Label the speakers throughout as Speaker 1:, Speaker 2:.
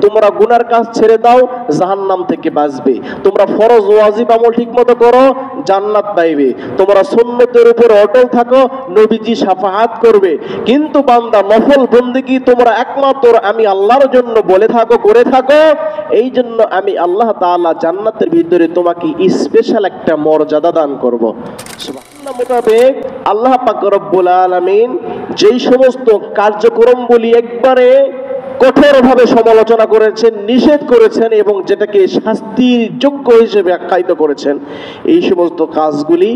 Speaker 1: তোমরা গুনার কাজ ছেড়ে দাও, জাহান্নাম থেকে বাঁচবে। তোমরা ফরজ ওয়াজিব আমল ঠিকমতো করো, জান্নাত পাইবে। তোমরা সুন্নতের উপর অটল থাকো, নবীজি শাফাআত করবে। কিন্তু বান্দা নফল বন্দেগী তোমরা একমাত্র আমি আল্লাহর জন্য বলে থাকো, করে থাকো, এই জন্য আমি আল্লাহ তাআলা জান্নাতের ভিতরে তোমাকে স্পেশাল একটা মর্যাদা দান করব। সুবহানাল্লাহ। মোতাবেক আল্লাহ পাক রব্বুল আলামিন যেই সমস্ত কার্যক্রমগুলি একবারে কঠোরভাবে সমালোচনা করেছেন, নিষেধ করেছেন এবং যেটাকে শাস্তির যোগ্য হিসেবে আখ্যায়িত করেছেন, এই সমস্ত কাজগুলি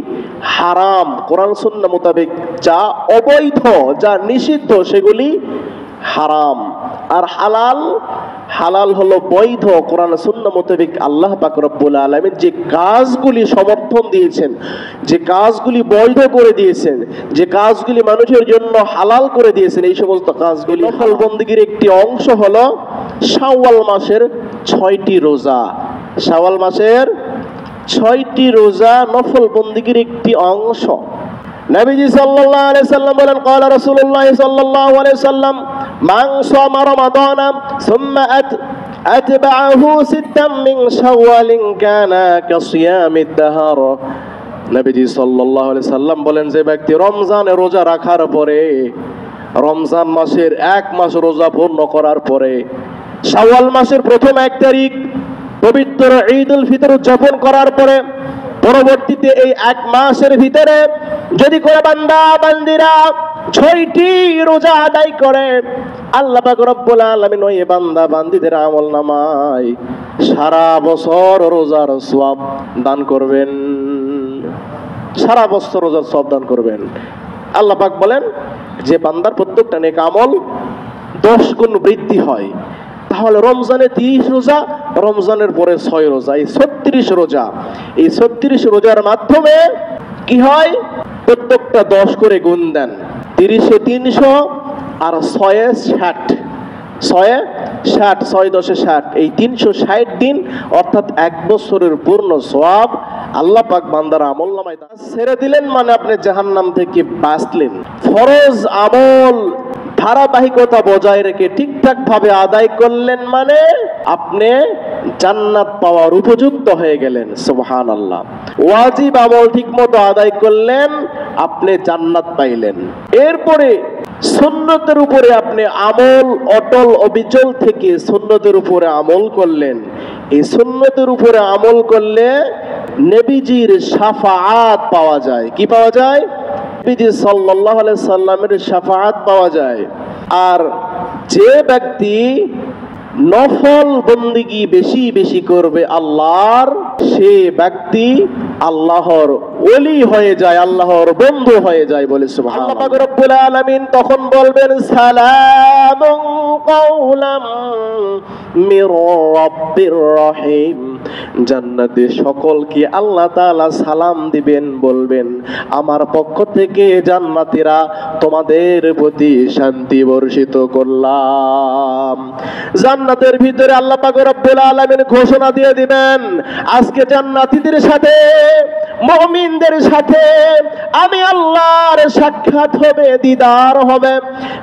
Speaker 1: হারাম। কোরআন সুন্নাহ মোতাবেক যা অবৈধ, যা নিষিদ্ধ, সেগুলি হারাম। আর হালাল, হালাল হলো বৈধ। কোরআন সুন্নাহ মোতাবেক আল্লাহ পাক রব্বুল আলামিন যে কাজগুলি সমর্থন দিয়েছেন, যে কাজগুলি বৈধ করে দিয়েছেন, যে কাজগুলি মানুষের জন্য হালাল করে দিয়েছেন, এই সমস্ত কাজগুলি নফল বন্দেগীর একটি অংশ হলো শাওয়াল মাসের 6টি রোজা। শাওয়াল মাসের 6টি রোজা নফল বন্দেগীর একটি অংশ। নবীজি সাল্লাল্লাহু আলাইহি সাল্লাম বলেন, ক্বালা রাসূলুল্লাহ সাল্লাল্লাহু আলাইহি সাল্লাম, মান সামা রমাদানা সুম্মা আতবাআহু সিত্তাম মিন শাওয়ালিন কানা কাসিয়ামিদ দাহর। নবীজি সাল্লাল্লাহু আলাইহি সাল্লাম বলেন, যে ব্যক্তি রমজানে রোজা রাখার পরে, রমজান মাসের 1 মাস রোজা পূর্ণ করার পরে, শাওয়াল মাসের প্রথম 1 তারিখ পবিত্র ঈদুল ফিতর উদযাপন করার পরে, পরবর্তীতে এই 1 মাসের ভিতরে যদি করে বান্দা বান্দিরা 6টি রোজা আদায় করে, আল্লাহ পাক রব্বুল আলামিন ওই বান্দা বান্দিদের আমলনামায় সারা বছর রোজার সওয়াব দান করবেন। সারা বছর রোজার সওয়াব দান করবেন। আল্লাহ পাক বলেন যে বান্দার প্রত্যেকটা নেক আমল 10 গুণ বৃদ্ধি হয়। তাহলে রমজানে 30 রোজা, রমজানের পরে 6 রোজা, এই 36 রোজা। এই 36 রোজার মাধ্যমে কি হয়? প্রত্যেকটা 10 করে গুণ দেন। 30 এ 300 আর 6 এ 60, 6 এ 60, 6 10 এ 60, এই 360 দিন অর্থাৎ 1 বছরের পূর্ণ সওয়াব আল্লাহ পাক বান্দার আমলনামায় ছেড়ে দিলেন। মানে আপনি জাহান্নাম থেকে বাঁচলেন। ফরজ আমল ধারাবাহিকতা বজায় রেখে ঠিকঠাক ভাবে আদায় করলেন, মানে আপনি জান্নাত পাওয়ার উপযুক্ত হয়ে গেলেন। সুবহানাল্লাহ। ওয়াজিব আমল ঠিকমতো আদায় করলেন, আপনি জান্নাত পাইলেন। এরপরে সুন্নতের উপরে আপনি আমল অটল অবিচল থেকে সুন্নতের উপরে আমল করলেন। এই সুন্নতের উপরে আমল করলে নবীজির শাফাআত পাওয়া যায়। কি পাওয়া যায়? নবীজি সাল্লাল্লাহু আলাইহি সাল্লামের শাফাআত পাওয়া যায়। আর যে ব্যক্তি নফল বন্দেগী বেশি বেশি করবে আল্লাহর, সে ব্যক্তি আল্লাহর ওলি হয়ে যায়, আল্লাহর বন্ধু হয়ে যায় বলে সুবহানাল্লাহ। আল্লাহ পাক রব্বুল আলামিন তখন বলবেন, সালামুন কাওলাম মির রাব্বির রহিম। জান্নাতে সকলকে আল্লাহ তাআলা সালাম দিবেন, বলবেন আমার পক্ষ থেকে জান্নাতীরা তোমাদের প্রতি শান্তি বর্ষিত করলাম। জান্নাতের ভিতরে আল্লাহ পাক রব্বুল আলামিন ঘোষণা দিয়ে দিবেন, আজকে জান্নাতীদের সাথে, মুমিনদের সাথে আমি আল্লাহর সাক্ষাৎ হবে, দিদার হবে।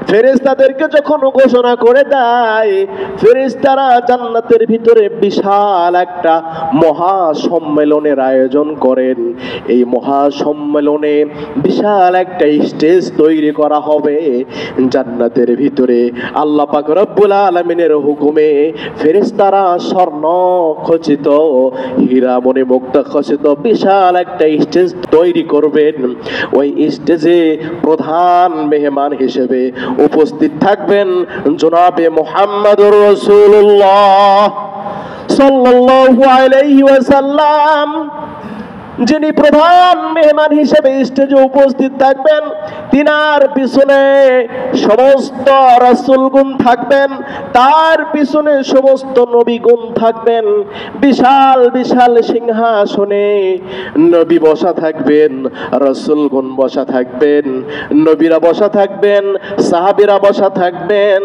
Speaker 1: ফেরেশতাদেরকে যখন ঘোষণা করে দেয়, ফেরেশতারা জান্নাতের ভিতরে বিশাল একটা মহা সম্মেলনের আয়োজন করেন। এই মহা সম্মেলনে বিশাল একটা স্টেজ তৈরি করা হবে জান্নাতের ভিতরে। আল্লাহ পাক রব্বুল আলামিনের হুকুমে ফেরেশতারা স্বর্ণ খচিত, হীরা মণি মুক্তা খচিত বিশাল একটা স্টেজ তৈরি করবেন। ওই স্টেজে প্রধান মেহমান হিসেবে উপস্থিত থাকবেন জনাবে মুহাম্মদুর রাসূলুল্লাহ সাল্লাল্লাহু আলাইহি ওয়াসাল্লাম, যিনি প্রধান মেহমান হিসেবে স্টেজে উপস্থিত থাকবেন। তিনার পিছনে সমস্ত রাসূলগণ থাকবেন, তার পিছনে সমস্ত নবীগণ থাকবেন। বিশাল বিশাল সিংহাসনে নবী বসা থাকবেন, রাসূলগণ বসা থাকবেন, নবীরা বসা থাকবেন, সাহাবীরা বসা থাকবেন।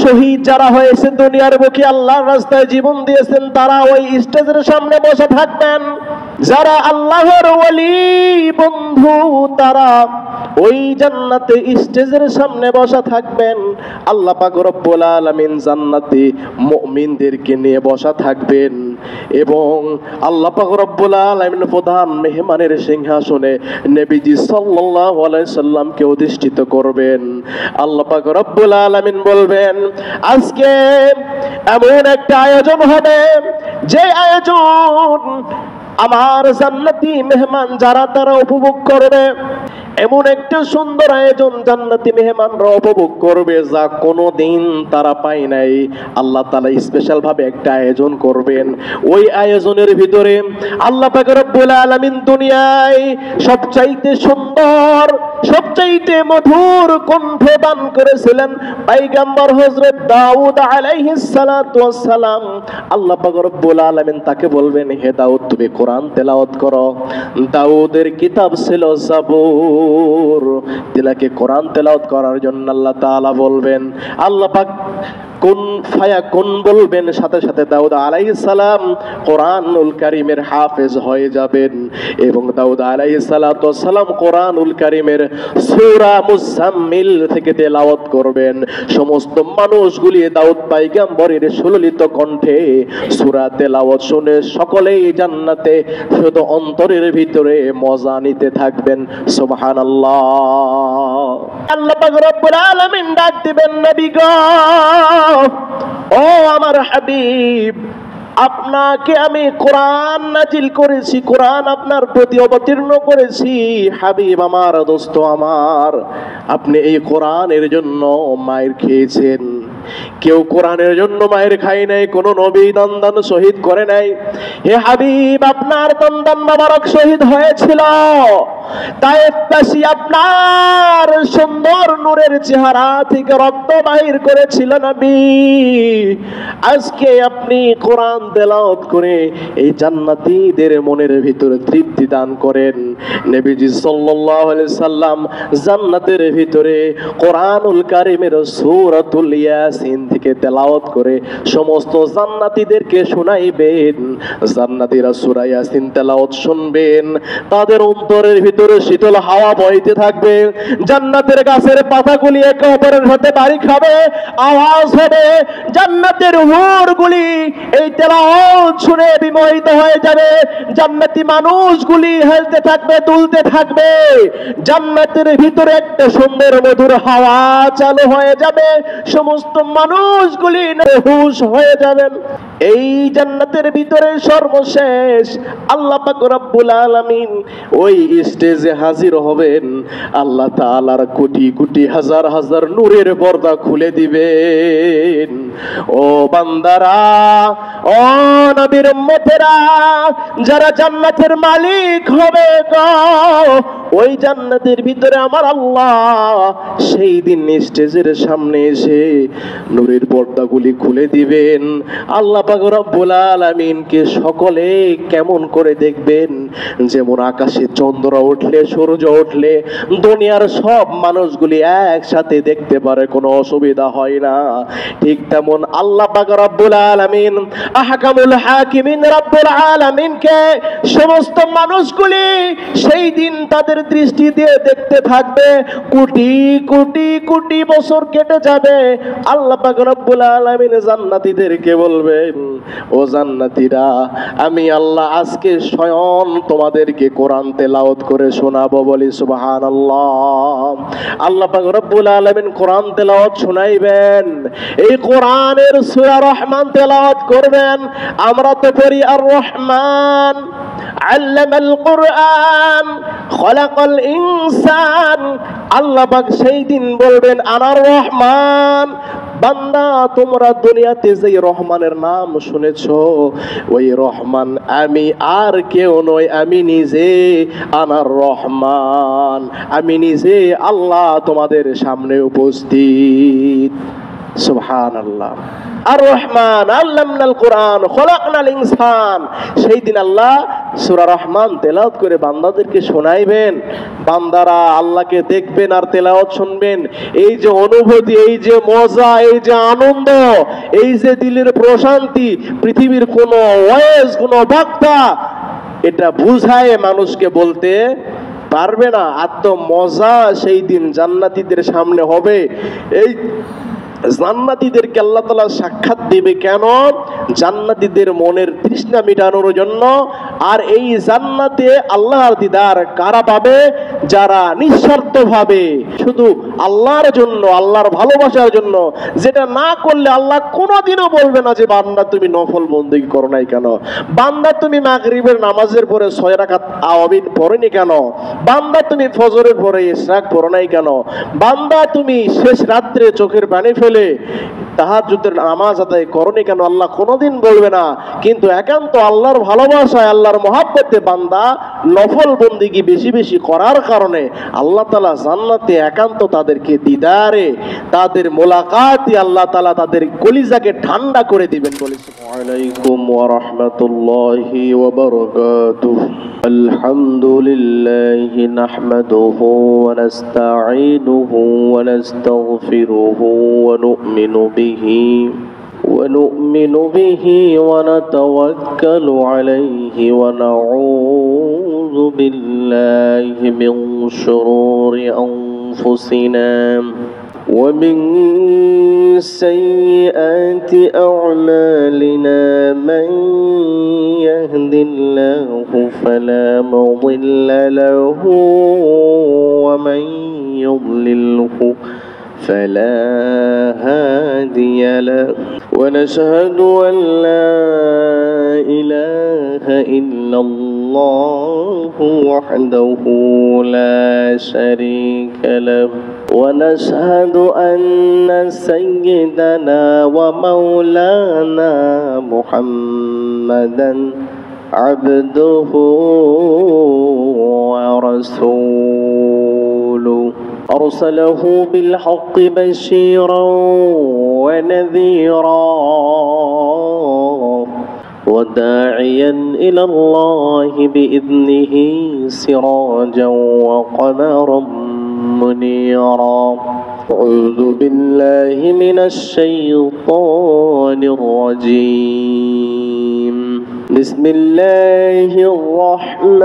Speaker 1: শহীদ যারা হয়েছে দুনিয়ার বুকে আল্লাহর রাস্তায় জীবন দিয়েছেন, তারা ওই স্টেজের সামনে বসা থাকবেন। যারা আল্লাহ আল্লাহর ওয়ালি বন্ধু তারা ওই জান্নাতে স্টেজের সামনে বসা থাকবেন। আল্লাহ পাক রব্বুল আলামিন জান্নাতে মুমিনদেরকে নিয়ে বসা থাকবেন এবং আল্লাহ পাক রব্বুল আলামিন প্রধান মেহমানের সিংহাসনে নবীজি সাল্লাল্লাহু আলাইহি সাল্লামকে অধিষ্ঠিত করবেন। আল্লাহ পাক রব্বুল আলামিন বলবেন, আজকে এমন একটা আয়োজন হবে যে আয়োজন আমার জান্নাতি মেহমান যারা তারা উপভোগ করবে। এমন একটা সুন্দর আয়োজন জান্নাতি মেহমানরা উপভোগ করবে যা কোনোদিন তারা পায় নাই। আল্লাহ তাআলা স্পেশাল ভাবে একটা আয়োজন করবেন। ওই আয়োজনের ভিতরে আল্লাহ পাক রব্বুল আলামিন দুনিয়ায় সবচাইতে সুন্দর সবচাইতে মধুর কণ্ঠ দান করেছিলেন পয়গম্বর হযরত দাউদ আলাইহিস সালাতু ওয়াস সালাম। আল্লাহ পাক রব্বুল আলামিন তাকে বলবেন, হে দাউদ তুমি কোরআন তেলাওয়াত করো। দাউদের কিতাব ছিল জাবুর, তিনাকে কোরআন তেলাওয়াত করার জন্য আল্লাহ তাআলা বলবেন, আল্লাহ পাক কুন ফায়াকুন বলবেন, সাথে সাথে দাউদ আলাইহিস সালাম কোরআনুল কারীমের হাফেজ হয়ে যাবেন এবং দাউদ আলাইহিস সালাতু ওয়াস সালাম কোরআনুল কারীমের সূরা মুজাম্মিল থেকে তেলাওয়াত করবেন। সমস্ত মানুষগুলি দাউদ পয়গম্বরের সুললিত কণ্ঠে সূরা তেলাওয়াত শুনে সকলেই জান্নাতে শুধু অন্তরের ভিতরে মজা নিতে থাকবেন। সুবহানাল্লাহ। আল্লাহ পাক রব্বুল আলামিন ডাক দিবেন, নবী গো, ও আমার হাবিব, আপনাকে আমি কোরআন নাজিল করেছি, কোরআন আপনার প্রতি অবতীর্ণ করেছি। হাবিব আমার, দোস্ত আমার, আপনি এই কোরআনের জন্য মায়ের খেয়েছেন। কেউ কোরআনের জন্য মায়ের খায় নাই, কোন নবী দন্দন শহীদ করে নাই। হে হাবিব, আপনার দন্দন মোবারক শহীদ হয়েছিল। তায়েফবাসী আপনার সুন্দর নূরের চেহারা থেকে রক্ত বাহির করেছিল নবী। আজকে আপনি কোরআন তেলাওয়াত করে এই জান্নাতীদের মনের ভিতরে তৃপ্তি দান করেন। নবীজি সাল্লাল্লাহু আলাইহি সাল্লাম জান্নাতের ভিতরে কোরআনুল কারীমের সূরাতুল ইয়াসিন থেকে তেলাওয়াত করে সমস্ত জান্নাতীদেরকে শোনাইবেন। জান্নাতীরা সূরা ইয়াসিন তেলাওয়াত শুনবেন, তাদের অন্তরের ভিতরে শীতল হাওয়া বইতে থাকবে। জান্নাতের গাছের পাতাগুলি একে অপরের সাথে বাড়ি খাবে, আওয়াজ হবে। জান্নাতের হুরগুলি এই তেলাওয়াত শুনে বিমোহিত হয়ে যাবে। জান্নাতি মানুষগুলি হেলতে থাকবে, দুলতে থাকবে। জান্নাতের ভিতরে একটা সুন্দর মধুর হাওয়া চালু হয়ে যাবে। সমস্ত মানুষগুলি বেহুশ হয়ে যাবেন। এই জান্নাতের ভিতরে সর্বশেষ আল্লাহ পাক রব্বুল আলামিন ওই স্টেজে হাজির হবেন। আল্লাহ তাআলার কোটি কোটি হাজার হাজার নূরের পর্দা খুলে দিবেন। ও বান্দারা, ও নবীর উম্মতেরা, যারা জান্নাতের মালিক হবে গো, ওই জান্নাতের ভিতরে আমার আল্লাহ সেই দিন স্টেজের সামনে এসে নূরের পর্দাগুলি খুলে দিবেন। আল্লাহ পাক রব্বুল আলামিনকে সকলে কেমন করে দেখবেন? যেমন আকাশে চন্দ্র উঠলে, সূর্য উঠলে দুনিয়ার সব মানুষগুলি একসাথে দেখতে পারে, কোনো অসুবিধা হয় না। ঠিক তেমন আল্লাহ পাক রব্বুল আলামিন আহকামুল হাকিমিন রব্বুল আলামিনকে সমস্ত মানুষগুলি সেই দিন তাদের দৃষ্টি দিয়ে দেখতে থাকবে। কোটি কোটি কোটি বছর কেটে যাবে। আল্লাহ পাক রব্বুল আলামিন জান্নাতীদেরকে বলবেন, ও জান্নাতীরা, আমি আল্লাহ আজকে স্বয়ং তোমাদেরকে কোরআন তেলাওয়াত করে শোনাবো। বলি সুবহানাল্লাহ। আল্লাহ পাক রব্বুল আলামিন কোরআন তেলাওয়াত শোনাইবেন। এই কোরআনের সূরা রহমান তেলাওয়াত করবেন। আমরা তো পড়ি আর রহমান আল্লামাল কুরআন খলাকাল ইনসান। আল্লাহ পাক সেই দিন বলবেন, আনার রহমান। বান্দা, তোমরা দুনিয়াতে যে রহমানের নাম শুনেছো, ওই রহমান আমি আর কেউ নই, আমি নিজে আনার রহমান। আমি নিজে আল্লাহ তোমাদের সামনে উপস্থিত। সুবহানাল্লাহ। আর রহমান আল্লামনাল কোরআন খলাকনাল ইনসান। সেই দিন আল্লাহ সূরা রহমান তেলাওয়াত করে বান্দাদেরকে শোনাইবেন। বান্দারা আল্লাহকে দেখবেন আর তেলাওয়াত শুনবেন। এই যে অনুভূতি, এই যে মজা, এই যে আনন্দ, এই যে দিলের প্রশান্তি, পৃথিবীর কোনো ওয়াইজ, কোনো বক্তা এটা বুঝায় মানুষকে বলতে পারবে না। এত মজা সেই দিন জান্নাতীদের সামনে হবে। এই জান্নাতীদেরকে আল্লাহ তাআলা সাক্ষাৎ দিবে কেন? জান্নাতীদের মনের তৃষ্ণা মেটানোর জন্য। আর এই জান্নাতে আল্লাহর দিদার কারা পাবে? যারা নিঃস্বার্থভাবে শুধু আল্লাহর জন্য, আল্লাহর ভালোবাসার জন্য, যেটা না করলে আল্লাহ কোনোদিনও বলবে না যে বান্দা তুমি নফল বন্দেগী করো নাই কেন, বান্দা তুমি মাগরিবের নামাজের পরে 6 রাকাত আওয়াবিন পড়োনি কেন, বান্দা তুমি ফজরের পরে ইশরাক পড়ো নাই কেন, বান্দা তুমি শেষ রাত্রে চোখের পানি ফেলে তাহাজ্জুদের নামাজ আদায় করোনি কেন, আল্লাহ কোনোদিন বলবে না। কিন্তু একান্ত আল্লাহর ভালোবাসায়, আল্লাহর মহাব্বতে বান্দা নফল বন্দেগী বেশি বেশি করার কারণে আল্লাহ তাআলা জান্নাতে একান্ত তাদেরকে দিদারে, তাদের মোলাকাতে আল্লাহ তাআলা তাদের কলিজাকে ঠান্ডা করে দিবেন। বলি আলাইকুম ওয়া রাহমাতুল্লাহি ওয়া বারাকাতুহু। আলহামদুলিল্লাহি নাহমাদুহু ওয়া নাস্তাঈনুহু ওয়া নাস্তাগফিরুহু ওয়া ونؤمن به ونتوكل عليه ونعوذ بالله من شرور أنفسنا ومن سيئات أعمالنا من يهد الله فلا مضل له ومن يضلله فلا هادي له ونشهد أن لا إله إلا الله وحده لا شريك له ونشهد أن سيدنا ومولانا محمدا عبده ورسوله أرسله بالحق بشيرا ونذيرا وداعيا إلى الله بإذنه سراجا وقمرا منيرا. أعوذ بالله من الشيطان الرجيم. بسم الله الرحمن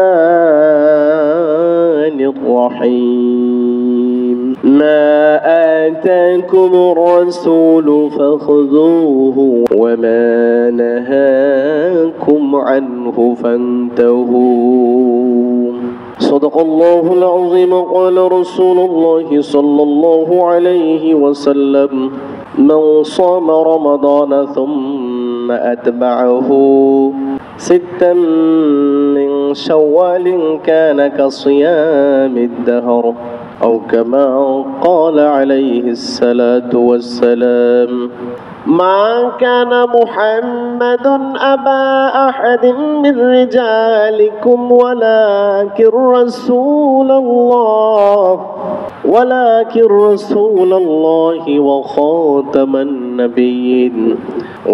Speaker 1: الرحيم. ما آتاكم الرسول فخذوه وما نهاكم عنه فانتهوا. صدق الله العظيم. قال رسول الله صلى الله عليه وسلم من صام رمضان ثم أتبعه ستا من شوال كان كصيام الدهر أو كما قال عليه الصلاة والسلام. ما كان محمد أبا أحد من رجالكم ولكن رسول الله وخاتم النبيين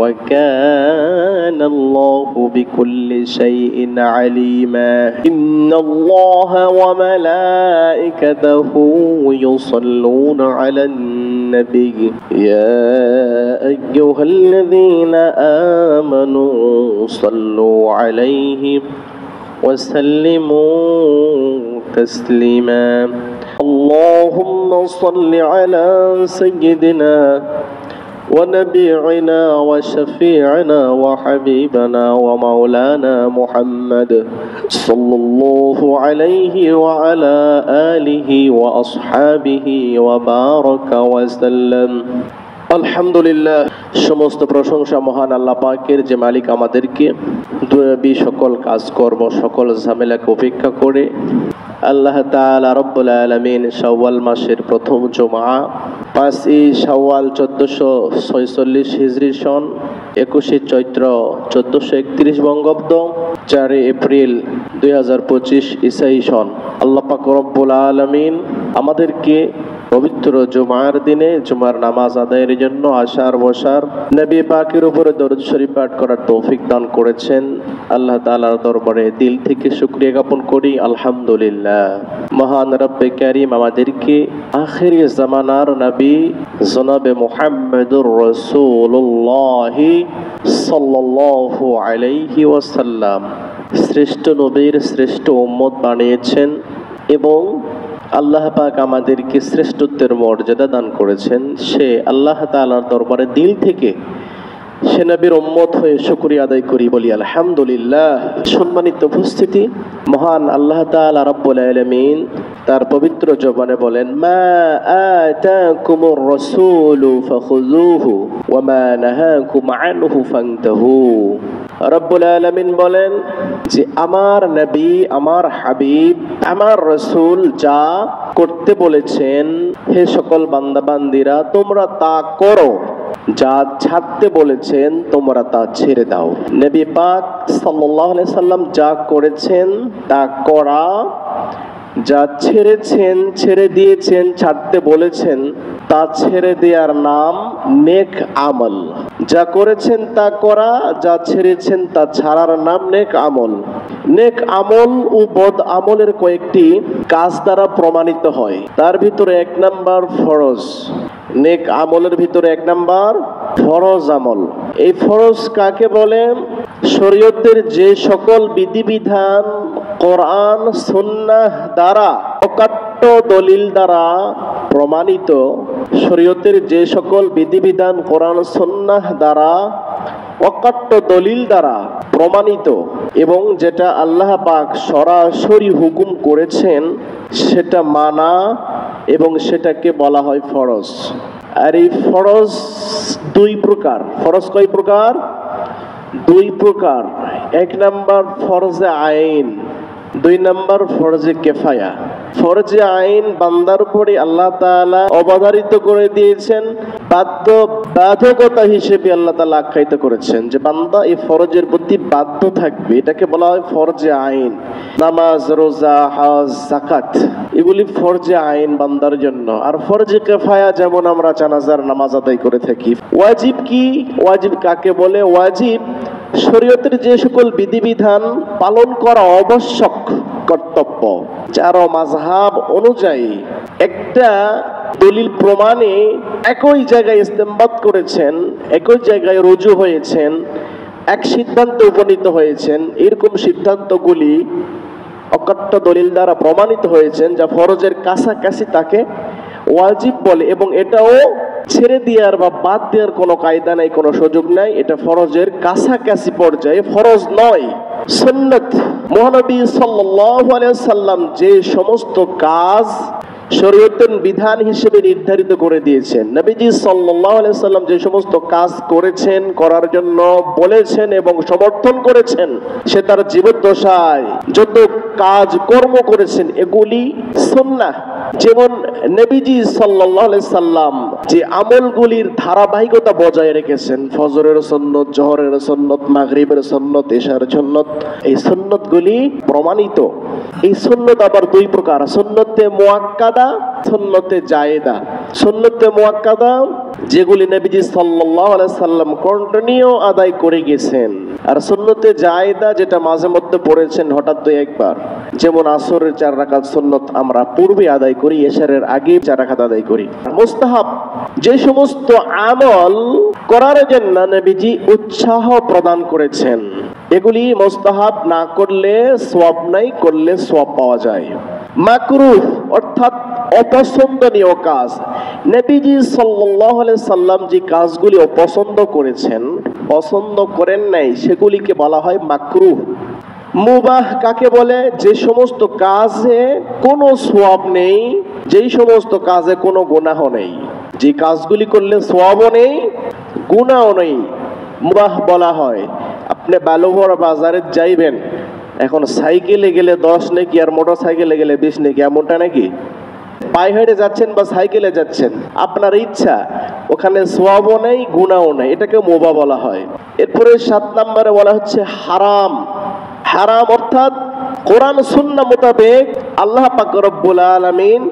Speaker 1: وكان الله بكل شيء عليما. إن الله وملائكته يصلون على النبي يا أيها الذين آمنوا صلوا عليه وسلموا تسليما. اللهم صل على سيدنا ونبينا وشفيعنا وحبيبنا ومولانا محمد صلى الله عليه وعلى آله وأصحابه وبارك وسلم. আলহামদুলিল্লাহ, সমস্ত প্রশংসা মহান আল্লাহ পাকের, যে মালিক আমাদেরকে দুনিয়াবী সকল কাজকর্ম, সকল ঝামেলাকে উপেক্ষা করে আল্লাহ তাআলা রব্বুল আলামিন শাওয়াল মাসের প্রথম জুমআ 5ই শাওয়াল 1446 হিজরি সন 21 চৈত্র 1431 বঙ্গাব্দ 4 এপ্রিল 2025 ঈসাই সন আল্লাহ পাক রব্বুল আলামিন আমাদেরকে পবিত্র জুমার দিনে জুমার নামাজ আদায়ের জন্য আসার বসার, নবী পাকের উপরে দরুদ শরীফ পাঠ করার তৌফিক দান করেছেন। আল্লাহ তাআলার দরবারে দিল থেকে শুকরিয়া জ্ঞাপন করি, আলহামদুলিল্লাহ। মহান রব্বে কারীম আমাদেরকে আখিরি জামানার নবী জনাবে মুহাম্মদুর রাসূলুল্লাহ সাল্লাল্লাহু আলাইহি ওয়াসাল্লাম শ্রেষ্ঠ নবীর শ্রেষ্ঠ উম্মত বানিয়েছেন এবং আল্লাহ পাক আমাদেরকে শ্রেষ্ঠত্বের মর্যাদা দান করেছেন। সে আল্লাহ তাআলার দরবারে দিল থেকে সে নবীর উম্মত হয়ে শুকরিয়া আদায় করি, বলি আলহামদুলিল্লাহ। সম্মানিত উপস্থিতি, মহান আল্লাহ তাআলা রাব্বুল আলামিন তার পবিত্র জবানে বলেন, মা আতাকুমুর রাসূলু ফাখুযুহু ওয়া মা নাহাকুম আনহু ফান্তাহু। রব্বুল আলামিন বলেন যে আমার নবী, আমার হাবিব, আমার রাসূল যা করতে বলেছেন হে সকল বান্দা বান্দিরা তোমরা তা করো, যা ছাড়তে বলেছেন তোমরা তা ছেড়ে দাও। নবী পাক সাল্লাল্লাহু আলাইহি সাল্লাম যা করেছেন তা করা, যা ছেড়েছেন, ছেড়ে দিয়েছেন, ছাড়তে বলেছেন তা ছেড়ে দেওয়ার নাম নেক আমল। যা করেছেন তা করা, যা ছেড়েছেন তা ছাড়ার নাম নেক আমল। নেক আমল ও বদ আমলের কয়েকটি কাজ দ্বারা প্রমাণিত হয়। তার ভিতরে এক নাম্বার ফরজ। নেক আমলের ভিতরে এক নাম্বার ফরজ আমল। এই ফরজ কাকে বলে? শরীয়তের যে সকল বিধিবিধান কোরআন সুন্নাহ দ্বারা, অকাট্য দলিল দ্বারা প্রমাণিত, শরীয়তের যে সকল বিধিবিধান কোরআন সুন্নাহ দ্বারা অকাট্য দলিল দ্বারা প্রমাণিত এবং যেটা আল্লাহ পাক সরাসরি হুকুম করেছেন সেটা মানা এবং সেটাকে বলা হয় ফরজ। আর এই ফরজ দুই প্রকার। ফরজ কয় প্রকার? দুই প্রকার। এক নাম্বার ফরজে আইন, দুই নাম্বার ফরজে কেফায়া। ফরজে আইন বান্দার উপরে আল্লাহ তাআলা অবধারিত করে দিয়েছেন, বাধ্যকতা হিসেবে আল্লাহ তাআলা আখ্যায়িত করেছেন যে বান্দা এই ফরজের প্রতি বাধ্য থাকবে, এটাকে বলা হয় ফরজে আইন। নামাজ, রোজা, হজ, যাকাত এগুলি ফরজে আইন বান্দার জন্য। আর ফরজে কেফায়া যেমন আমরা জানাজার নামাজ আদায় করে থাকি। ওয়াজিব কি? ওয়াজিব কাকে বলে? ওয়াজিব শরীয়তের যে সকল বিধিবিধান পালন করা আবশ্যক কর্তব্য, চারো মাযহাব অনুযায়ী একটা দলিল প্রমাণে একই জায়গায় ইস্তেমবাদ করেছেন, একই জায়গায় রুজু হয়েছেন, এক সিদ্ধান্তে উপনীত হয়েছেন। এরকম সিদ্ধান্তগুলি অকাট্য দলিল দ্বারা প্রমাণিত হয়েছেন যা ফরজের কাছাকাছি তাকে ওয়াজিব বলে এবং এটাও ছেড়ে দেওয়ার বা বাদ দেওয়ার কোনো কায়দা নাই, কোনো সুযোগ নাই। এটা ফরজের কাছাকাছি পর্যায়ে, ফরজ নয়, সুন্নাত। মহানবী সাল্লাল্লাহু আলাইহি সাল্লাম যে সমস্ত কাজ শরীয়তের বিধান হিসেবে নির্ধারিত করে দিয়েছেন, নবীজি সাল্লাল্লাহু আলাইহি সাল্লাম যে সমস্ত কাজ করেছেন, করার জন্য বলেছেন এবং সমর্থন করেছেন, সে তার জীবদ্দশায় যত কাজ কর্ম করেছেন এগুলি সুন্নাহ। যেমন নবীজি সাল্লাল্লাহু আলাইহি সাল্লাম যে আমলগুলির ধারাবাহিকতা বজায় রেখেছেন, ফজরের সুন্নত, জোহরের সুন্নত, মাগরিবের সুন্নত, ইশার সুন্নত, এই সুন্নতগুলি প্রমাণিত। এই সুন্নত আবার দুই প্রকার, সুন্নতে মুআক্কাদা, সুন্নতে জায়েদা। সুন্নতে মুআক্কাদা যেগুলি নবীজি সাল্লাল্লাহু আলাইহি সাল্লাম কন্টিনিউ আদায় করে গেছেন, আর সুন্নতে জায়েদা যেটা মাঝে মধ্যে পড়েছেন হঠাৎ দুই একবার, যেমন আসরের 4 রাকাত সুন্নত আমরা পূর্বে আদায় করি, এশারের আগে 4 রাকাত আদায় করি। মুস্তাহাব যে সমস্ত আমল করার জন্য নবীজি উৎসাহ প্রদান করেছেন, এগুলি মুস্তাহাব না করলে সওয়াব নাই, করলে সওয়াব পাওয়া যায়। মাকরুহ অর্থাৎ অপছন্দনীয় কাজ, নবীজি সাল্লাল্লাহু আলাইহি সাল্লাম যে কাজগুলি অপছন্দ করেছেন, পছন্দ করেন নাই, সেগুলিকে বলা হয় মাকরুহ। মুবাহ কাকে বলে? যে সমস্ত কাজে কোনো সওয়াব নেই, যেই সমস্ত কাজে কোনো গুনাহ নেই, যে কাজগুলি করলে সওয়াবও নেই, গুনাহও নেই, মুবাহ বলা হয়। আপনি বালুভরা বাজারে যাইবেন, এখন সাইকেলে গেলে 10 নাকি আর মোটর সাইকেলে গেলে 20 নাকি, এমনটা নাকি? পায়ে হেঁটে যাচ্ছেন বা সাইকেলে যাচ্ছেন, আপনার ইচ্ছা, ওখানে সওয়াবও নেই, গুনাহও নেই, এটাকে মুবাহ বলা হয়। এরপরে 7 নম্বরে বলা হচ্ছে হারাম। হারাম অর্থাৎ কোরআন সুন্নাহ মোতাবেক আল্লাহ পাক রব্বুল আলামিন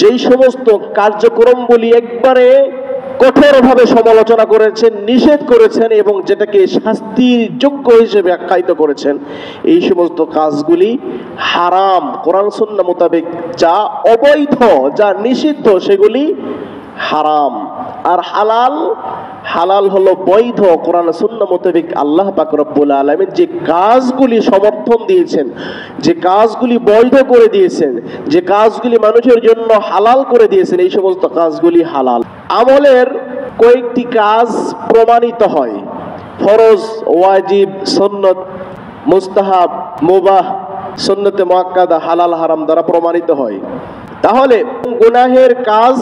Speaker 1: যেই সমস্ত কার্যক্রমগুলি একবারে কঠোরভাবে সমালোচনা করেছেন, নিষেধ করেছেন এবং যেটাকে শাস্তির যোগ্য হিসেবে আখ্যায়িত করেছেন, এই সমস্ত কাজগুলি হারাম। কোরআন সুন্নাহ মোতাবেক যা অবৈধ, যা নিষিদ্ধ, সেগুলি হারাম। আর হালাল, হালাল হলো বৈধ কোরআন সুন্নাহ মোতাবেক আল্লাহ পাক রব্বুল আলামিন যে কাজগুলি সমর্থন দিয়েছেন, যে কাজগুলি বৈধ করে দিয়েছেন, যে কাজগুলি মানুষের জন্য হালাল করে দিয়েছেন, এই সমস্ত কাজগুলি হালাল। আমলের কয়েকটি কাজ প্রমাণিত হয়, ফরজ, ওয়াজিব, সুন্নত, মুস্তাহাব, মুবাহ, সুন্নতে মুআক্কাদা, হালাল হারাম দ্বারা প্রমাণিত হয়। তাহলে গুনাহের কাজ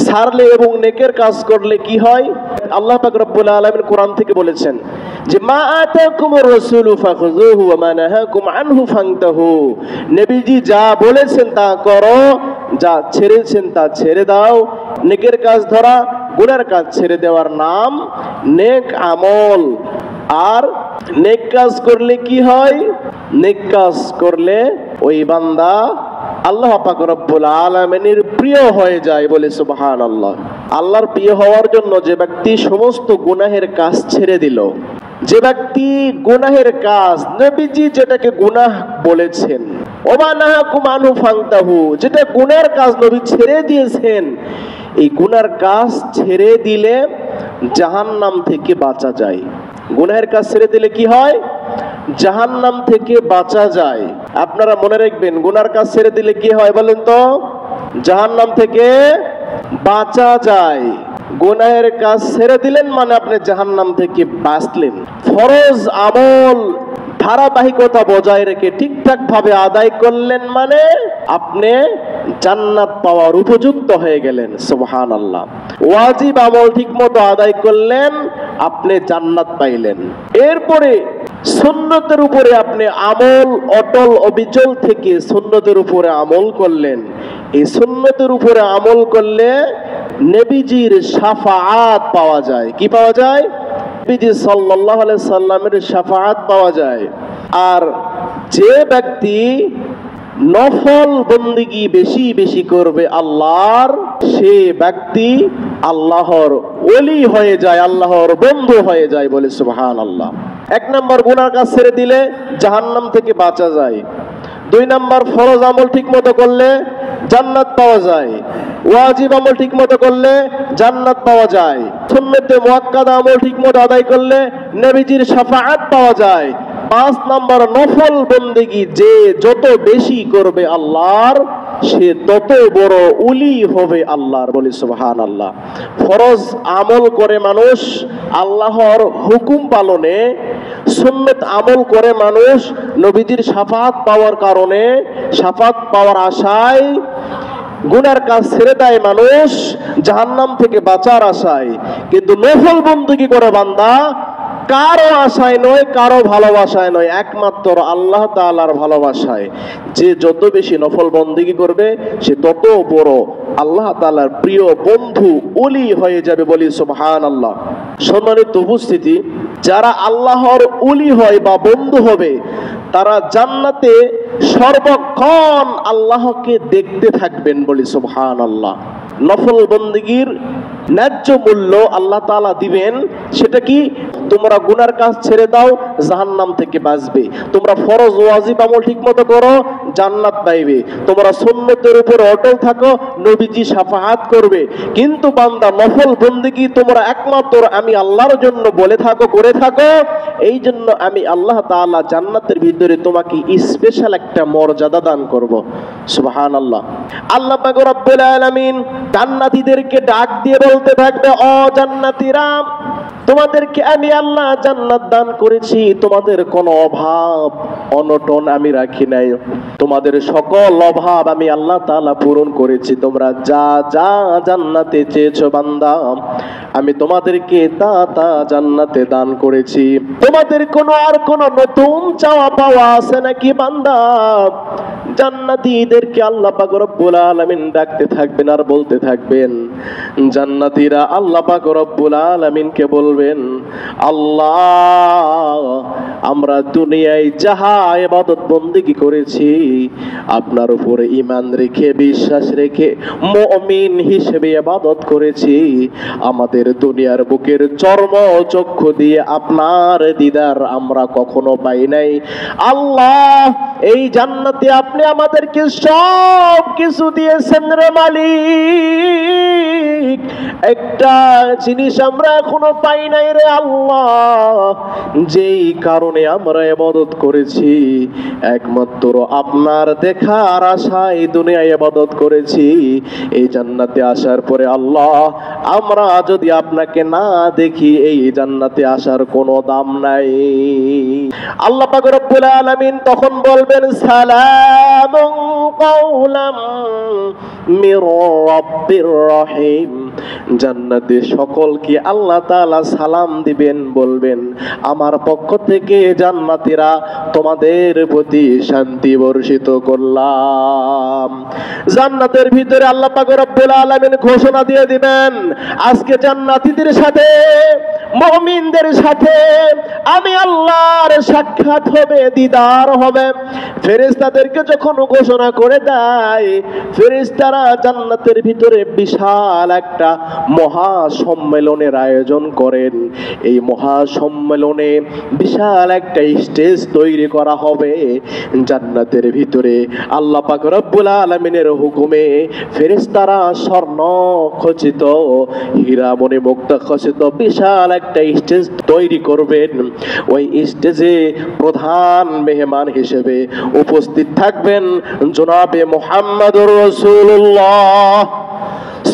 Speaker 1: ছাড়লে এবং নেকের কাজ করলে কি হয়? আল্লাহ পাক রব্বুল আলামিন কোরআন থেকে বলেছেন যে মা আতাকুমুর রাসূলু ফাখুযুহু ওয়া মা নাহাকুম আনহু ফান্তাহু। নবীজি যা বলেছেন তা করো, যা ছেড়েছেন তা ছেড়ে দাও। নেকের কাজ ধরা, গুনাহের কাজ ছেড়ে দেওয়ার নাম নেক আমল। আর নেক কাজ করলে কি হয়? নেক কাজ করলে ওই বান্দা আল্লাহ পাক রব্বুল আলামিনের প্রিয় হয়ে যায়, বলে সুবহানাল্লাহ। আল্লাহর প্রিয় হওয়ার জন্য যে ব্যক্তি সমস্ত গুনাহের কাজ ছেড়ে দিল, যে ব্যক্তি গুনাহের কাজ, নবীজি যেটাকে গুনাহ বলেছেন, ওমা নাহাকুম আনহু ফান্তাহু, যেটা গুনাহের কাজ নবী ছেড়ে দিয়েছেন, এই গুনার কাজ ছেড়ে দিলে জাহান্নাম থেকে বাঁচা যায়। গুনাহের কাজ ছেড়ে দিলে কি হয়? জাহান্নাম থেকে বাঁচা যায়। আপনারা মনে রাখবেন, গুনার কাজ ছেড়ে দিলে কি হয় বলেন তো? জাহান্নাম থেকে বাঁচা যায়। গুনাহের কাজ ছেড়ে দিলেন মানে আপনি জাহান্নাম থেকে বাঁচলেন। ফরজ আমল ধারাবাহিকতা বজায় রেখে ঠিকঠাক ভাবে আদায় করলেন মানে আপনি জান্নাত পাওয়ার উপযুক্ত হয়ে গেলেন, সুবহানাল্লাহ। ওয়াজিব আমল ঠিকমতো আদায় করলেন, আপনি জান্নাত পাইলেন। এরপরে সুন্নতের উপরে আপনি আমল অটল অবিচল থেকে সুন্নতের উপরে আমল করলেন। এই সুন্নতের উপরে আমল করলে নবীজির শাফাআত পাওয়া যায়। কি পাওয়া যায়? নবীজি সাল্লাল্লাহু আলাইহি সাল্লামের শাফাআত পাওয়া যায়। আর যে ব্যক্তি নফল বন্দেগী বেশি বেশি করবে আল্লাহর, সে ব্যক্তি আল্লাহর ওলি হয়ে যায়, আল্লাহর বন্ধু হয়ে যায়, বলে সুবহানাল্লাহ। এক নম্বর, গুনার কাজ ছেড়ে দিলে জাহান্নাম থেকে বাঁচা যায়। দুই নম্বর, ফরজ আমল ঠিক মতো করলে জান্নাত পাওয়া যায়। ওয়াজিব আমল ঠিক মতো করলে জান্নাত পাওয়া যায়। সুন্নতে মুআক্কাদা আমল ঠিক মতো আদায় করলে নবীজির শাফাআত পাওয়া যায়। 5 নম্বর, নফল বন্দেগী যে যত বেশি করবে আল্লাহর, সে তত বড় ওলি হবে আল্লাহর, বলি সুবহানাল্লাহ। ফরজ আমল করে মানুষ আল্লাহর হুকুম পালনে, সুন্নত আমল করে মানুষ নবীজির শাফাআত পাওয়ার কারণে, শাফাআত পাওয়ার আশায় গুনার কাজ ছেড়ে দেয় মানুষ জাহান্নাম থেকে বাঁচার আশায়। কিন্তু নফল বন্দেগী করে বান্দা কারো আশায় নয়, কারো ভালোবাসায় নয়, একমাত্র আল্লাহ তাআলার ভালোবাসায়। যে যত বেশি নফল বন্দেগী করবে সে তত বড় আল্লাহ তাআলার প্রিয় বন্ধু, ওলি হয়ে যাবে, বলি সুবহানাল্লাহ। সম্মানিত উপস্থিতি, যারা আল্লাহর ওলি হয় বা বন্ধু হবে তারা জান্নাতে সর্বক্ষণ আল্লাহকে দেখতে থাকবেন, বলি সুবহানাল্লাহ। নফল বন্দেগীর ন্যায্য মূল্য আল্লাহ তাআলা দিবেন। সেটা কি? তোমরা গুনার কাজ ছেড়ে দাও, জাহান্নাম থেকে বাঁচবে। তোমরা ফরজ ওয়াজিব আমল ঠিকমতো করো, জান্নাত পাইবে। তোমরা সুন্নতের উপর অটল থাকো, নবীজি শাফাআত করবে। কিন্তু বান্দা নফল বন্দেগী তোমরা একমাত্র আমি আল্লাহর জন্য বলে থাকো, করে থাকো, এই জন্য আমি আল্লাহ তাআলা জান্নাতের ভিতরে তোমাকে স্পেশাল একটা মর্যাদা দান করব, সুবহানাল্লাহ। আল্লাহ পাক রব্বুল আলামিন জান্নাতীদেরকে ডাক দিয়ে বলতে থাকবে, ও জান্নাতীরা, তোমাদেরকে আমি আল্লাহ জান্নাত দান করেছি, তোমাদের কোনো অভাব অনটন আমি রাখি নাই, তোমাদের সকল অভাব আমি আল্লাহ তাআলা পূরণ করেছি। তোমরা যা যা জান্নাতে চেয়েছো বান্দা, আমি তোমাদেরকে তা তা জান্নাতে দান করেছি। তোমাদের আর কোনো নতুন চাওয়া পাওয়া আছে নাকি বান্দা? জান্নাতীদেরকে আল্লাহ পাক রব্বুল আলামিন ডাকতে থাকবেন আর বলতে থাকবেন। জান্নাতীরা আল্লাহ পাক রব্বুল আলামিনকে বলবেন, আল্লাহ আমরা দুনিয়ায় যাহা ইবাদত বন্দেগী করেছি, আপনার উপরে ঈমান রেখে বিশ্বাস রেখে মুমিন হিসেবে ইবাদত করেছি। আমাদের দুনিয়ার বুকের চর্ম চক্ষু দিয়ে আপনার দিদার আমরা কখনো পাই নাই। আল্লাহ, এই জান্নাতে আপনি আমাদেরকে সব কিছু দিয়েছেন রে মালিক, একটা জিনিস আমরা এখনো পাই নাই রে আল্লাহ, যেই কারণে আমরা ইবাদত করেছি একমাত্র আপনার দেখার আশায় দুনিয়ায় ইবাদত করেছি। এই জান্নাতে আসার পরে আল্লাহ, আমরা যদি আপনাকে না দেখি এই জান্নাতে আসার কোনো দাম নাই। আল্লাহ পাক রব্বুল আলামিন তখন বলবেন, সালামুন কাওলাম মির রাব্বির রহিম। জান্নাতে সকলকে আল্লাহ তাআলা সালাম দিবেন, বলবেন আমার পক্ষ থেকে জান্নাতীরা তোমাদের প্রতি শান্তি বর্ষিত করলাম। জান্নাতের ভিতরে আল্লাহ পাক রব্বুল আলামিন ঘোষণা দিয়ে দিবেন, আজকে জান্নাতীদের সাথে মুমিনদের সাথে আমি আল্লাহর সাক্ষাৎ হবে, দিদার হবে। ফেরেশতাদেরকে যখন ঘোষণা করে দেয়, ফেরেশতারা জান্নাতের ভিতরে বিশাল একটা মহা সম্মেলনের আয়োজন করেন। এই মহা সম্মেলনে বিশাল একটা স্টেজ তৈরি করা হবে জান্নাতের ভিতরে। আল্লাহ পাক রব্বুল আলামিনের হুকুমে ফেরেশতারা স্বর্ণ খচিত হীরা মণি মুক্তা খচিত বিশাল একটা স্টেজ তৈরি করবেন। ওই স্টেজে প্রধান মেহমান হিসেবে উপস্থিত থাকবেন জনাবে মুহাম্মদুর রাসূলুল্লাহ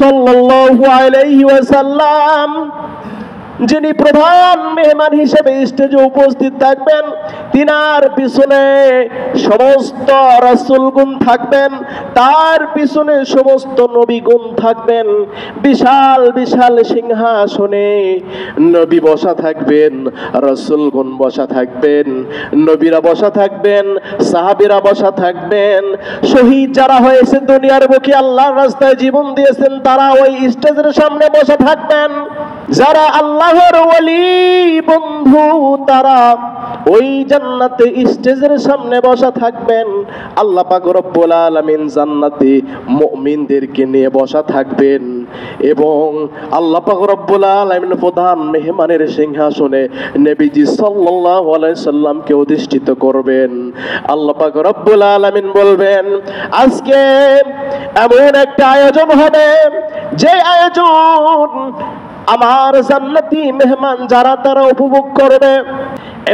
Speaker 1: সাল্লাল্লাহু আলাইহি ওয়াসাল্লাম, যিনি প্রধান মেহমান হিসেবে স্টেজে উপস্থিত থাকবেন। তিনার পিছনে সমস্ত রাসূলগণ থাকবেন, তার পিছনে সমস্ত নবীগণ থাকবেন। বিশাল বিশাল সিংহাসনে নবী বসা থাকবেন, রাসূলগণ বসা থাকবেন, নবীরা বসা থাকবেন, সাহাবীরা বসা থাকবেন। শহীদ যারা হয়েছে দুনিয়ার বুকে আল্লাহর রাস্তায় জীবন দিয়েছেন, তারা ওই স্টেজের সামনে বসা থাকবেন। যারা আল্লাহর ওলি বন্ধু, তারা ওই জান্নাতে স্টেজের সামনে বসা থাকবেন। আল্লাহ পাক রব্বুল আলামিন জান্নাতে মুমিনদেরকে নিয়ে বসা থাকবেন এবং আল্লাহ পাক রব্বুল আলামিন প্রধান মেহমানের সিংহাসনে নবীজি সাল্লাল্লাহু আলাইহি সাল্লামকে অধিষ্ঠিত করবেন। আল্লাহ পাক রব্বুল আলামিন বলবেন, আজকে এমন একটা আয়োজন হবে, যে আয়োজন আমার জান্নাতি মেহমান যারা তারা উপভোগ করবে।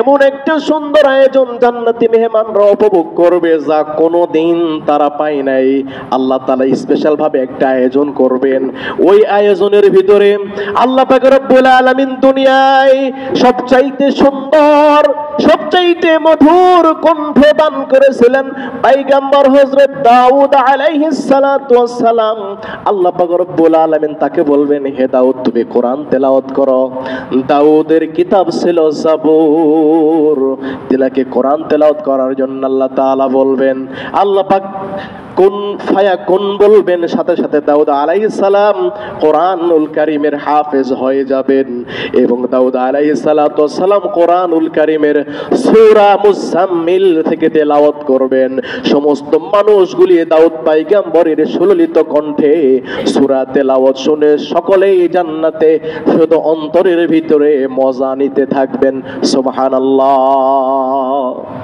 Speaker 1: এমন একটা সুন্দর আয়োজন জান্নাতি মেহমানরা উপভোগ করবে, যা কোনোদিন তারা পায় নাই। আল্লাহ তাআলা স্পেশাল ভাবে একটা আয়োজন করবেন। ওই আয়োজনের ভিতরে আল্লাহ পাক রব্বুল আলামিন দুনিয়ায় সবচাইতে সুন্দর, সবচাইতে মধুর কণ্ঠ দান করেছিলেন পয়গম্বর হযরত দাউদ আলাইহিস সালাতু ওয়াস সালাম। আল্লাহ পাক রব্বুল আলামিন তাকে বলবেন, হে দাউদ, তুমি কোরআন তেলাওয়াত করো। দাউদের কিতাব ছিল জাবুর, তিনাকে কোরআন তেলাওয়াত করার জন্য আল্লাহ তাআলা বলবেন, আল্লাহ পাক কুন ফায়াকুন বলবেন, সাথে সাথে দাউদ আলাইহিস সালাম কোরআনুল কারীমের হাফেজ হয়ে যাবেন এবং দাউদ আলাইহিস সালাতু ওয়াস সালাম কোরআনুল কারীমের সূরা মুজাম্মিল থেকে তেলাওয়াত করবেন। সমস্ত মানুষগুলি দাউদ পয়গম্বরের সুললিত কণ্ঠে সূরা তেলাওয়াত শুনে সকলেই জান্নাতে শুধু অন্তরের ভিতরে মজা নিতে থাকবেন। সুবহানাল্লাহ।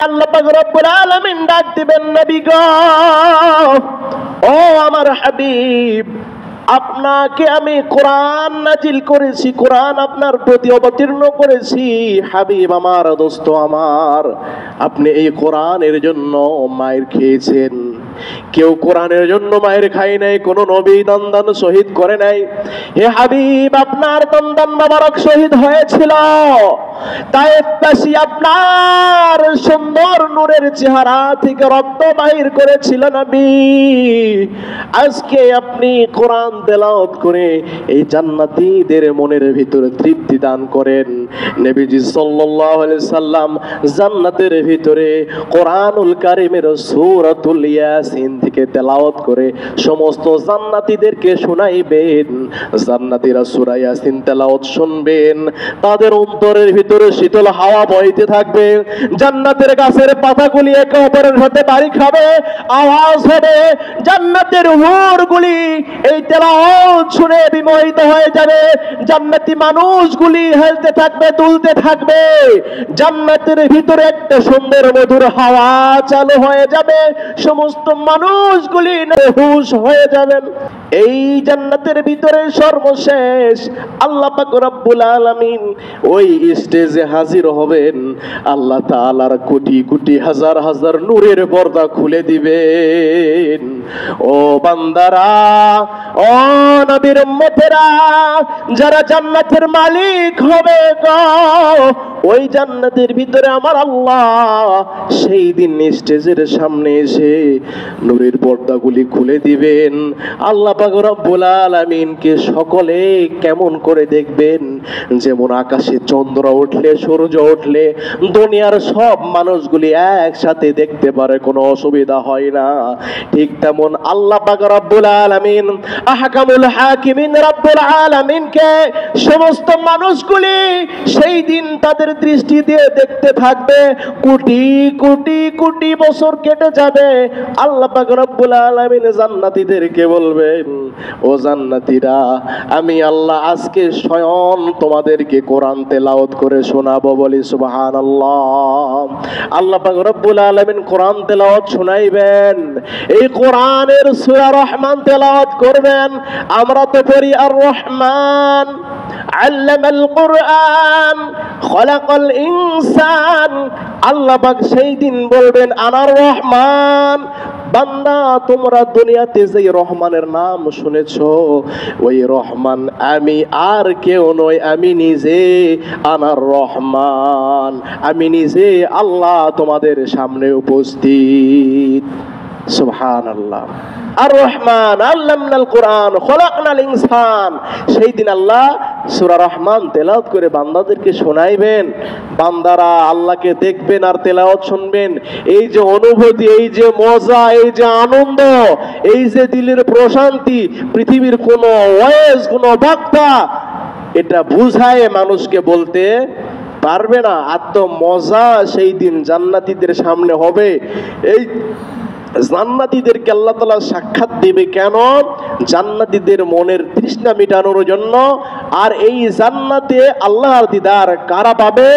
Speaker 1: আল্লাহ পাক রব্বুল আলামিন ডাক দিবেন, নবী গো, ও আমার হাবিব, আপনাকে আমি কোরআন নাজিল করেছি, কোরআন আপনার প্রতি অবতীর্ণ করেছি। হাবিব আমার, দোস্ত আমার, আপনি এই কোরআনের জন্য মায়ের খেয়েছেন। কেউ কোরআনের জন্য মায়ের খায় নাই, কোন নবী দন্দন শহীদ করে নাই। হে হাবিব, আপনার দন্দন মোবারক শহীদ হয়েছিল। তায়েফবাসী আপনার সুন্দর নূরের চেহারা থেকে রক্ত বাহির করেছিল নবী। আজকে আপনি কোরআন তেলাওয়াত করে এই জান্নাতীদের মনের ভিতরে তৃপ্তি দান করেন। নবীজি সাল্লাল্লাহু আলাইহি সাল্লাম জান্নাতের ভিতরে কোরআনুল কারীমের সূরাতুল ইয়াসিন থেকে তেলাওয়াত করে সমস্ত জান্নাতীদেরকে শোনাইবেন। জান্নাতীরা সূরা ইয়াসিন তেলাওয়াত শুনবেন, তাদের অন্তরের ভিতরে ভিতরে শীতল হাওয়া বইতে থাকবে, জান্নাতের গাছের পাতাগুলি একে অপরের সাথে বাড়ি খাবে, আওয়াজ হবে, জান্নাতের হুরগুলি এই তেলাওয়াত শুনে বিমোহিত হয়ে যাবে, জান্নাতি মানুষগুলি হেলতে থাকবে, দুলতে থাকবে, জান্নাতের ভিতরে একটা সুন্দর মধুর হাওয়া চালু হয়ে যাবে, সমস্ত মানুষগুলি বেহুশ হয়ে যাবেন। এই জান্নাতের ভিতরে সর্বশেষ আল্লাহ পাক রব্বুল আলামিন ওই স্টেজে হাজির হবেন, আল্লাহ তাআলার কোটি কোটি হাজার হাজার নূরের পর্দা খুলে দিবেন। ও বান্দারা, ও নবীর উম্মতেরা, যারা জান্নাতের মালিক হবে গো, ওই জান্নাতের ভিতরে আমার আল্লাহ সেই দিন স্টেজের সামনে এসে নূরের পর্দাগুলি খুলে দিবেন। আল্লাহ পাক রব্বুল আলামিনকে সকলে কেমন করে দেখবেন? যেমন আকাশে চন্দ্র উঠলে, সূর্য উঠলে দুনিয়ার সব মানুষগুলি একসাথে দেখতে পারে, কোনো অসুবিধা হয় না, ঠিক তেমন আল্লাহ পাক রব্বুল আলামিন আহকামুল হাকিমিন রব্বুল আলামিনকে সমস্ত মানুষগুলি সেই দিন তাদের দৃষ্টি দিয়ে দেখতে থাকবে। কোটি কোটি কোটি বছর কেটে যাবে, আল্লাহ পাক রব্বুল আলামিন জান্নাতীদেরকে বলবেন, ও জান্নাতীরা, আমি আল্লাহ আজকে স্বয়ং তোমাদেরকে কোরআন তেলাওয়াত করে শোনাবো। বলি সুবহানাল্লাহ। আল্লাহ পাক রব্বুল আলামিন কোরআন তেলাওয়াত শোনাইবেন, এই কোরআনের সূরা রহমান তেলাওয়াত করবেন। আমরা তো পড়ি আর রহমান আল্লামাল কুরআন খলাকাল ইনসান, আল্লাহ পাক সেই দিন বলবেন আনার রহমান। বান্দা, তোমরা দুনিয়াতে যে রহমানের নাম শুনেছো, ওই রহমান আমি আর কেউ নই, আমি নিজে আনার রহমান, আমি নিজে আল্লাহ তোমাদের সামনে উপস্থিত। সুবহানাল্লাহ। আর রহমান আল্লামনাল কোরআন খলাকনাল ইনসান, সেই দিন আল্লাহ সূরা রহমান তেলাওয়াত করে বান্দাদেরকে শোনাইবেন। বান্দারা আল্লাহকে দেখবেন আর তেলাওয়াত শুনবেন। এই যে অনুভূতি, এই যে মজা, এই যে আনন্দ, এই যে দিলের প্রশান্তি, পৃথিবীর কোনো ওয়াইজ, কোনো বক্তা এটা বুঝায় মানুষকে বলতে পারবে না। এত মজা সেই দিন জান্নাতীদের সামনে হবে। এই জান্নাতীদেরকে আল্লাহ তাআলা সাক্ষাৎ দিবে কেন? জান্নাতীদের মনের তৃষ্ণা মেটানোর জন্য। আর এই জান্নাতে আল্লাহর দিদার কারা পাবে?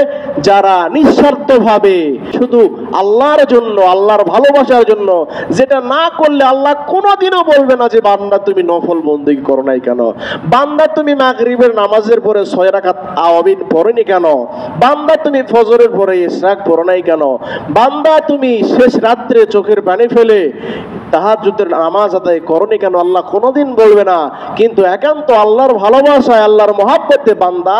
Speaker 1: যারা নিঃস্বার্থভাবে শুধু আল্লাহর জন্য, আল্লাহর ভালোবাসার জন্য, যেটা না করলে আল্লাহ কোনোদিনও বলবে না যে বান্দা তুমি নফল বন্দেগী করো নাই কেন, বান্দা তুমি মাগরিবের নামাজের পরে 6 রাকাত আওয়াবিন পড়োনি কেন, বান্দা তুমি ফজরের পরে ইশরাক পড়ো নাই কেন, বান্দা তুমি শেষ রাত্রে চোখের পানি ফেলে তাহাজ্জুদের নামাজ আদায় করোনি কেন, আল্লাহ কোনোদিন বলবে না। কিন্তু একান্ত আল্লাহর ভালোবাসায়, আল্লাহর মহব্বতে বান্দা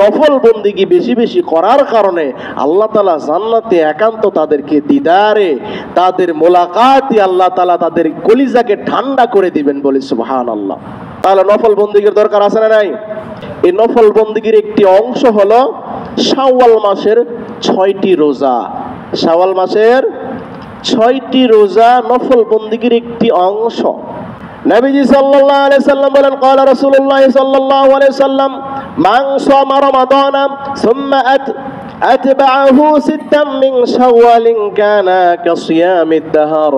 Speaker 1: নফল বন্দেগী বেশি বেশি করার কারণে আল্লাহ তাআলা জান্নাতে একান্ত তাদেরকে দিদারে, তাদের মোলাকাতে আল্লাহ তাআলা তাদের কলিজাকে ঠান্ডা করে দিবেন। বলি সুবহানাল্লাহ। তাহলে নফল বন্দেগীর দরকার আছে না নাই? এই নফল বন্দেগীর একটি অংশ হলো শাওয়াল মাসের 6টি রোজা। শাওয়াল মাসের 6টি রোজা নফল বন্দেগীর একটি অংশ। নবীজি সাল্লাল্লাহু আলাইহি সাল্লাম বলেন, ক্বালা রাসূলুল্লাহ সাল্লাল্লাহু আলাইহি সাল্লাম, মান সামা রমাদানা সুম্মা আতবা'াহু সিত্তাম মিন শাওয়ালিন কানা কাসিয়ামিদ দাহর।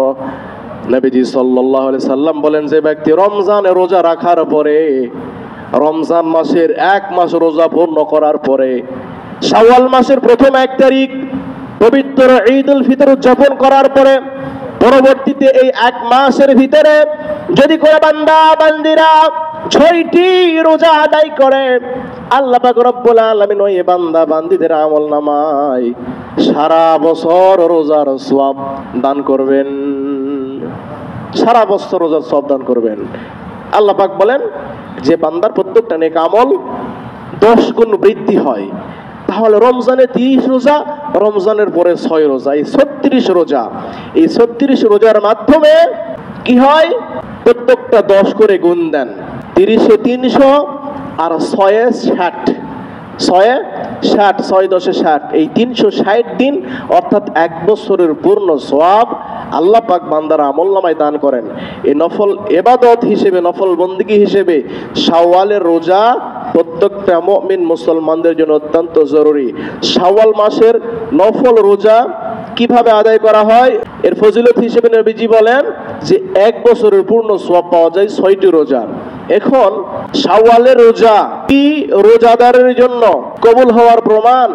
Speaker 1: নবীজি সাল্লাল্লাহু আলাইহি সাল্লাম বলেন, যে ব্যক্তি রমজানে রোজা রাখার পরে, রমজান মাসের 1 মাস রোজা পূর্ণ করার পরে, শাওয়াল মাসের প্রথম 1 তারিখ পবিত্র ঈদুল ফিতর উদযাপন করার পরে, পরবর্তীতে এই 1 মাসের ভিতরে যদি করে বান্দা বান্দিরা 6টি রোজা আদায় করে, আল্লাহ পাক রব্বুল আলামিন ওই বান্দা বান্দিদের আমলনামায় সারা বছর রোজার সওয়াব দান করবেন। সারা বছর রোজার সওয়াব দান করবেন। আল্লাহ পাক বলেন যে বান্দার প্রত্যেকটা নেক আমল 10 গুণ বৃদ্ধি হয়। তাহলে রমজানে 30 রোজা, রমজানের পরে 6 রোজা, এই 36 রোজা। এই 36 রোজার মাধ্যমে কি হয়? প্রত্যেকটা 10 করে গুণ দেন। 30-এ 300 আর 6-এ 60, 6-এ 60, 6-10-এ 60, এই 360 দিন অর্থাৎ 1 বছরের পূর্ণ সওয়াব আল্লাহ পাক বান্দার আমলনামায় দান করেন। এই নফল ইবাদত হিসেবে, নফল বন্দেগী হিসেবে শাওয়ালের রোজা প্রত্যেকটা মুমিন মুসলমানদের জন্য অত্যন্ত জরুরি। শাওয়াল মাসের নফল রোজা কিভাবে আদায় করা হয় এর ফজিলত হিসেবে নবীজি বলেন যে 1 বছরের পূর্ণ সওয়াব পাওয়া যায় 6টি রোজা। এখন শাওয়ালের রোজা কি রোজাদারের জন্য কবুল হওয়ার প্রমাণ?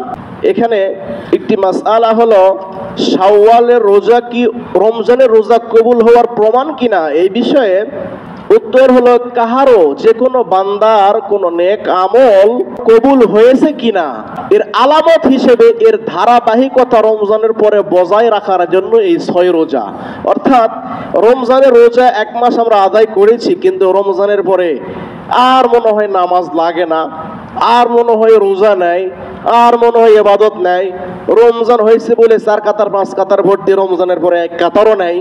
Speaker 1: এখানে একটি মাসআলা হলো শাওয়ালের রোজা কি রমজানের রোজা কবুল হওয়ার প্রমাণ কিনা। এই বিষয়ে উত্তর হলো কাহারও যে কোনো বান্দার কোনো নেক আমল কবুল হয়েছে কিনা এর আলামত হিসেবে এর ধারাবাহিকতা রমজানের পরে বজায় রাখার জন্য এই 6 রোজা। অর্থাৎ রমজানের রোজা 1 মাস আমরা আদায় করেছি, কিন্তু রমজানের পরে আর মনে হয় নামাজ লাগে না, আর মনে হয় রোজা নাই, আর মনে হয় ইবাদত নাই। রমজান হয়েছে বলে 4 কাতার 5 কাতার ভর্তি, রমজানের পরে 1 কাতারও নাই।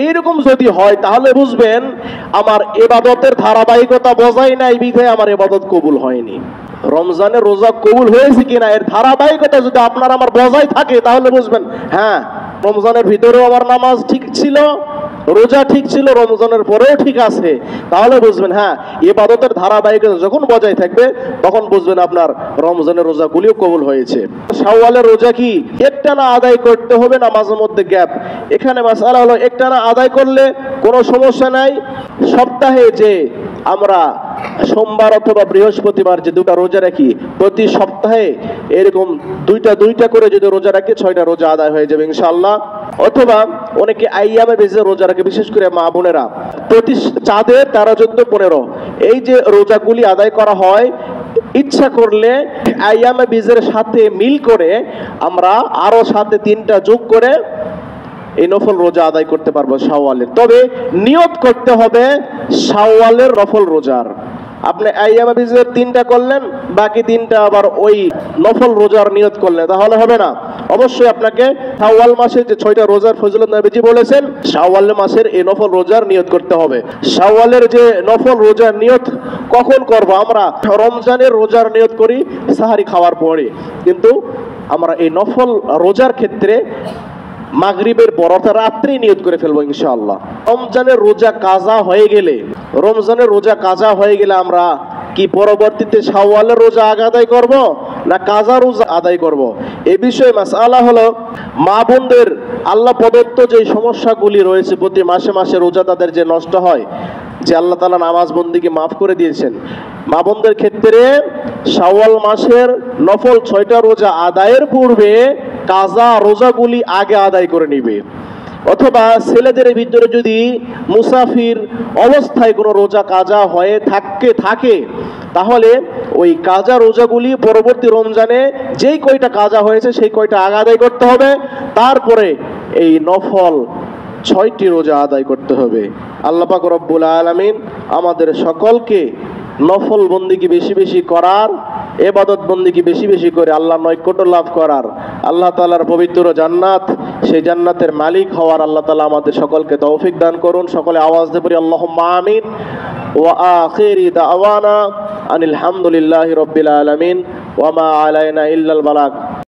Speaker 1: এইরকম যদি হয় তাহলে বুঝবেন আমার ইবাদতের ধারাবাহিকতা বজায় নাই, বিধায় আমার ইবাদত কবুল হয়নি। রমজানের রোজা কবুল হয়েছে কিনা এর ধারাবাহিকতা যদি আপনার আমার বজায় থাকে তাহলে বুঝবেন হ্যাঁ রমজানের ভিতরেও আমার নামাজ ঠিক ছিল, রোজা ঠিক ছিল, রমজানের পরেও ঠিক আছে। তাহলে বুঝবেন হ্যাঁ ইবাদতের ধারাবাহিকতা যখন বজায় থাকবে তখন বুঝবেন আপনার রমজানের রোজাগুলিও কবুল হয়েছে। শাওয়ালের রোজা কি একটানা আদায় করতে হবে না মাঝে মধ্যে গ্যাপ? এখানে মাসআলা হলো একটানা আদায় করলে কোনো সমস্যা নাই। সপ্তাহে যে আমরা সোমবার অথবা বৃহস্পতিবার যে 2টা রোজা রাখি, প্রতি সপ্তাহে এরকম 2টা করে যদি রোজা রাখি 6টা রোজা আদায় হয়ে যাবে ইনশাআল্লাহ। অথবা অনেকে আইয়ামে বেজে রোজা রাখে, বিশেষ করে মা বোনেরা প্রতি চাঁদে 13, 14, 15 এই যে রোজাগুলি আদায় করা হয়, ইচ্ছা করলে আইয়ামে বীজের সাথে মিল করে আমরা আরো সাথে 3টা যোগ করে এই নফল রোজা আদায় করতে পারবো শাওয়ালের। তবে নিয়ত করতে হবে শাওয়ালের নফল রোজার। আপনি আইয়ামে বীজের 3টা করলেন, বাকি 3টা আবার ওই নফল রোজার নিয়ত করলেন, তাহলে হবে না। অবশ্যই আপনাকে শাওয়াল মাসের যে 6টা রোজার ফজিলত নবীজি বলেছেন, শাওয়াল মাসের এই নফল রোজার নিয়ত করতে হবে। শাওয়ালের যে নফল রোজার নিয়ত কখন করব? আমরা রমজানের রোজার নিয়ত করি সাহারি খাওয়ার পরে, কিন্তু আমরা এই নফল রোজার ক্ষেত্রে মাগরিবের পরটা রাত্রি নিয়ত করে ফেলবো ইনশাআল্লাহ। রমজানের রোজা কাজা হয়ে গেলে আমরা কি পরবর্তীতে শাওয়ালের রোজা আদায় করব না কাজা রোজা আদায় করব? এই বিষয়ে মাসআলা হলো মা বোনদের আল্লাহ প্রদত্ত যে সমস্যাগুলি রয়েছে, প্রতি মাসে মাসে রোজা তাদের যে নষ্ট হয়, যে আল্লাহ তাআলা নামাজ বন্দিকে মাফ করে দিয়েছেন, মা বোনদের ক্ষেত্রে শাওয়াল মাসের নফল 6টা রোজা আদায়ের পূর্বে কাজা রোজাগুলি আগে আদায় করে নিবে। অথবা ছেলেদের ভিতরে যদি মুসাফির অবস্থায় কোনো রোজা কাজা হয়ে থাকে তাহলে ওই কাজা রোজাগুলি পরবর্তী রমজানে যেই কয়টা কাজা হয়েছে সেই কয়টা আগে আদায় করতে হবে, তারপরে এই নফল 6টি রোজা আদায় করতে হবে। আল্লাহ পাক রব্বুল আলামিন আমাদের সকলকে নফল বন্দিগি বেশি বেশি করার, ইবাদত বন্দিগি বেশি বেশি করে আল্লাহ নৈকট্য লাভ করার, আল্লাহ তাআলার পবিত্র জান্নাত, সেই জান্নাতের মালিক হওয়ার আল্লাহ তাআলা আমাদের সকলকে তৌফিক দান করুন। সকলে আওয়াজ দিয়ে পড়ি আল্লাহুম্মা আমিন। ওয়া আখিরি দাওয়ানা আনিল হামদুলিল্লাহি রাব্বিল আলামিন ওয়া মা আলাইনা ইল্লাল বালাগ।